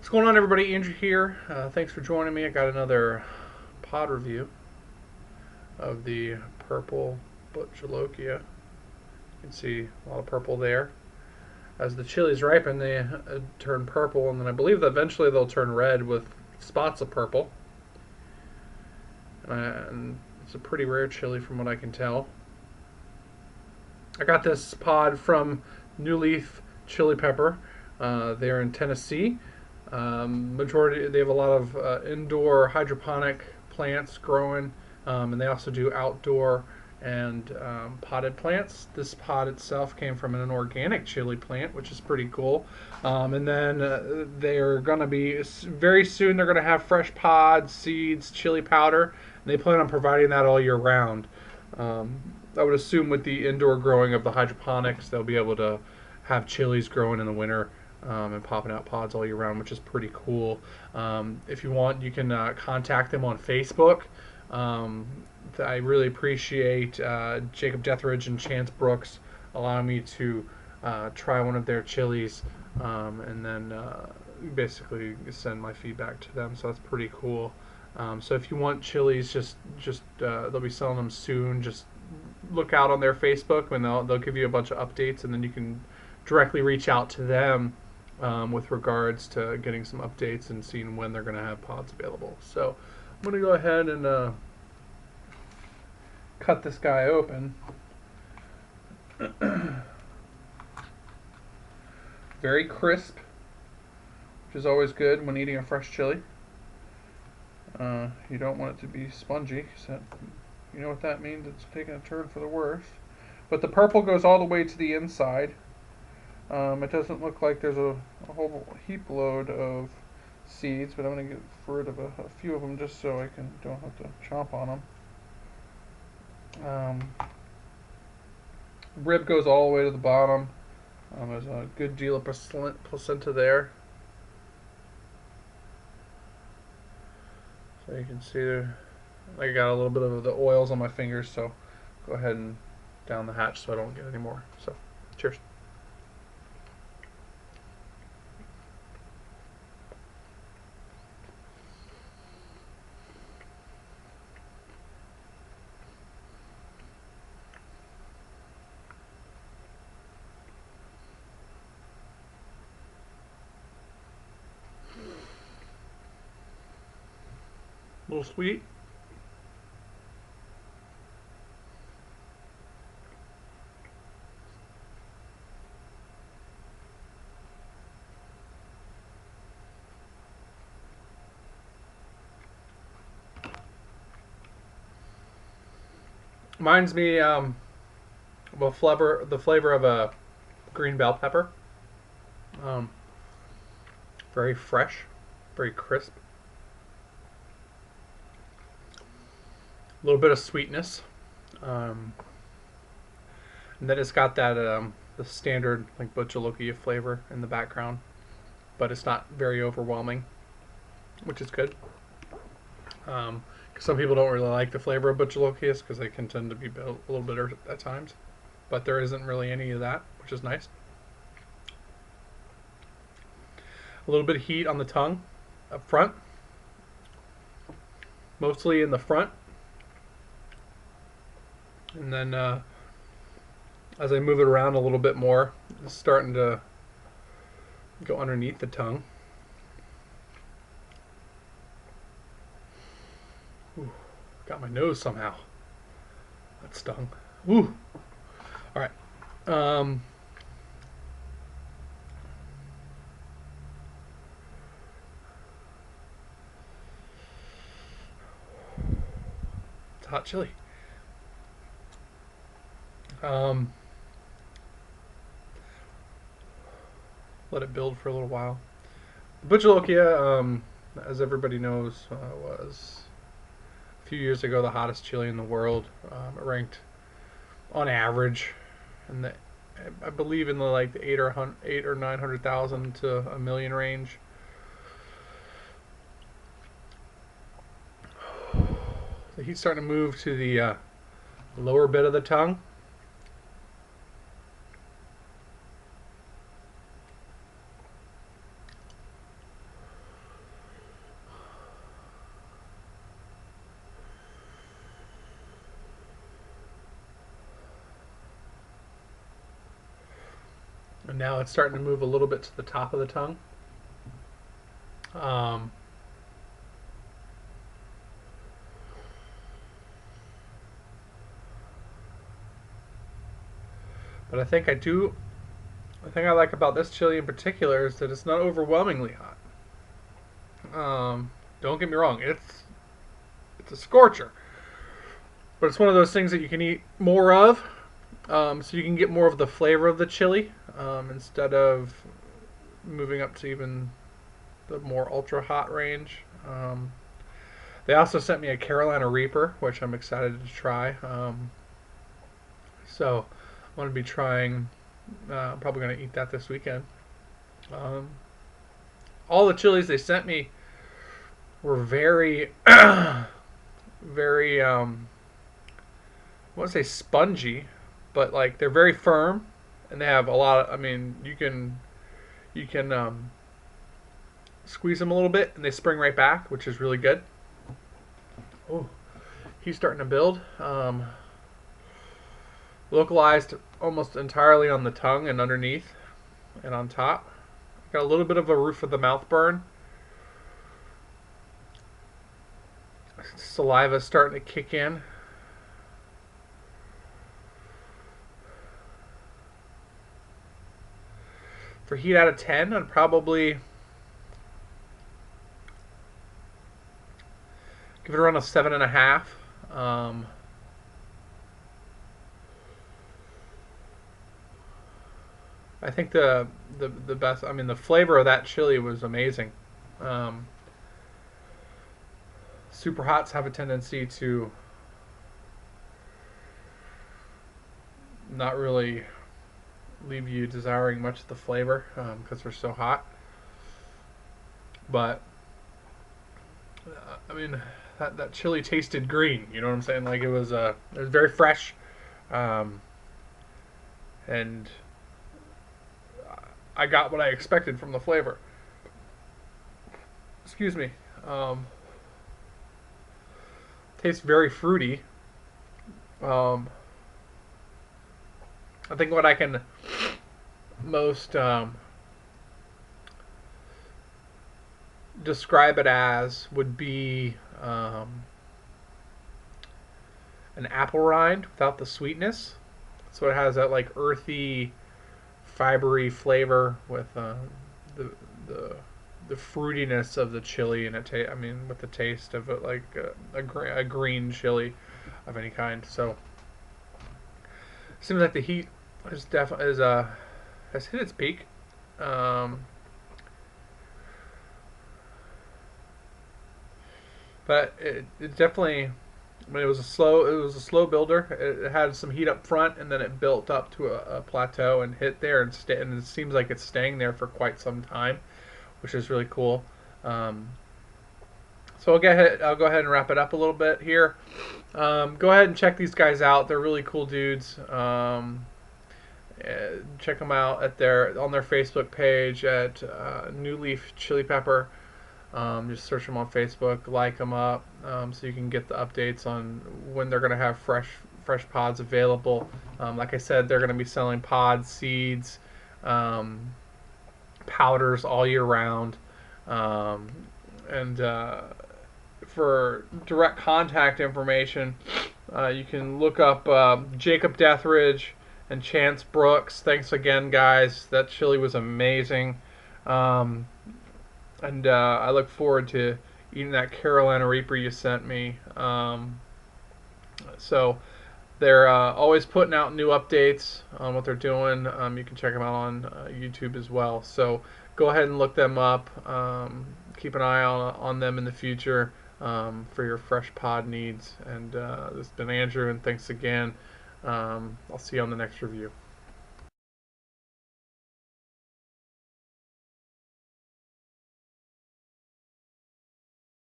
What's going on, everybody? Andrew here. Thanks for joining me. I got another pod review of the purple Bhut Jolokia. You can see a lot of purple there. As the chilies ripen, they turn purple, and then I believe that eventually they'll turn red with spots of purple. And it's a pretty rare chili from what I can tell. I got this pod from New Leaf Chili Pepper. They're in Tennessee. Majority they have a lot of indoor hydroponic plants growing, and they also do outdoor and potted plants. This pod itself came from an organic chili plant, which is pretty cool. And then they're going to be very soon. They're going to have fresh pods, seeds, chili powder. And they plan on providing that all year round. I would assume with the indoor growing of the hydroponics, they'll be able to have chilies growing in the winter and popping out pods all year round, which is pretty cool. If you want, you can contact them on Facebook. I really appreciate Jacob Deathridge and Chance Brooks allowing me to try one of their chilies and then basically send my feedback to them. So that's pretty cool. So if you want chilies, just they'll be selling them soon. Just look out on their Facebook, and they'll give you a bunch of updates, and then you can directly reach out to them with regards to getting some updates and seeing when they're going to have pods available. So I'm going to go ahead and cut this guy open. Very crisp, which is always good when eating a fresh chili. You don't want it to be spongy, so you know what that means. It's taking a turn for the worse. But the purple goes all the way to the inside. It doesn't look like there's a whole heap load of seeds, but I'm going to get rid of a few of them just so I don't have to chomp on them. Rib goes all the way to the bottom. There's a good deal of placenta there. So you can see there, I got a little bit of the oils on my fingers, so go ahead and down the hatch so I don't get any more. So, cheers. A little sweet. Reminds me of the flavor of a green bell pepper. Um, Very fresh, very crisp. A little bit of sweetness. Um, and then it's got that the standard like Bhut Jolokia flavor in the background, but it's not very overwhelming, which is good. Some people don't really like the flavor of Bhut Jolokias because they can tend to be a little bitter at times, but there isn't really any of that, which is nice. A little bit of heat on the tongue up front, mostly in the front. And then as I move it around a little bit more, it's starting to go underneath the tongue. Ooh, got my nose somehow. That stung. Ooh. All right. It's hot chili. Let it build for a little while. The Bhut Jolokia, as everybody knows, was a few years ago the hottest chili in the world. It ranked on average, in the, I believe in the like the 8 or 900,000 to a million range. The heat's starting to move to the lower bit of the tongue. Now it's starting to move a little bit to the top of the tongue. But the thing I like about this chili in particular is that it's not overwhelmingly hot. Don't get me wrong, it's a scorcher, but it's one of those things that you can eat more of, so you can get more of the flavor of the chili, instead of moving up to even the more ultra hot range. They also sent me a Carolina Reaper, which I'm excited to try. So I'm going to be trying. I'm probably going to eat that this weekend. All the chilies they sent me were very, very. I want to say spongy, but like they're very firm, and they have a lot of. I mean, you can squeeze them a little bit, and they spring right back, which is really good. Oh, he's starting to build. Localized almost entirely on the tongue and underneath and on top. Got a little bit of a roof of the mouth burn. Saliva starting to kick in. For heat out of 10, I'd probably give it around a 7.5. I think the best. I mean, the flavor of that chili was amazing. Super hots have a tendency to not really leave you desiring much of the flavor, because they're so hot. But I mean, that chili tasted green. You know what I'm saying? Like it was very fresh, and I got what I expected from the flavor. Excuse me. Tastes very fruity. I think what I can most describe it as would be an apple rind without the sweetness. So it has that like earthy, fibery flavor with the fruitiness of the chili, and I mean, with the taste of it, like a green chili of any kind. So it seems like the heat is has hit its peak. But it definitely. I mean, it was a slow builder. It had some heat up front, and then it built up to a plateau and hit there, and it seems like it's staying there for quite some time, which is really cool. So I'll go ahead and wrap it up a little bit here. Go ahead and check these guys out. They're really cool dudes. Check them out on their Facebook page at New Leaf Chili Pepper. Just search them on Facebook, like them up, so you can get the updates on when they're going to have fresh pods available. Like I said, they're going to be selling pods, seeds, powders all year round. And for direct contact information, you can look up Jacob Deathridge and Chance Brooks. Thanks again, guys. That chili was amazing. And I look forward to eating that Carolina Reaper you sent me. So they're always putting out new updates on what they're doing. You can check them out on YouTube as well. So go ahead and look them up. Keep an eye on them in the future for your fresh pod needs. And this has been Andrew, and thanks again. I'll see you on the next review.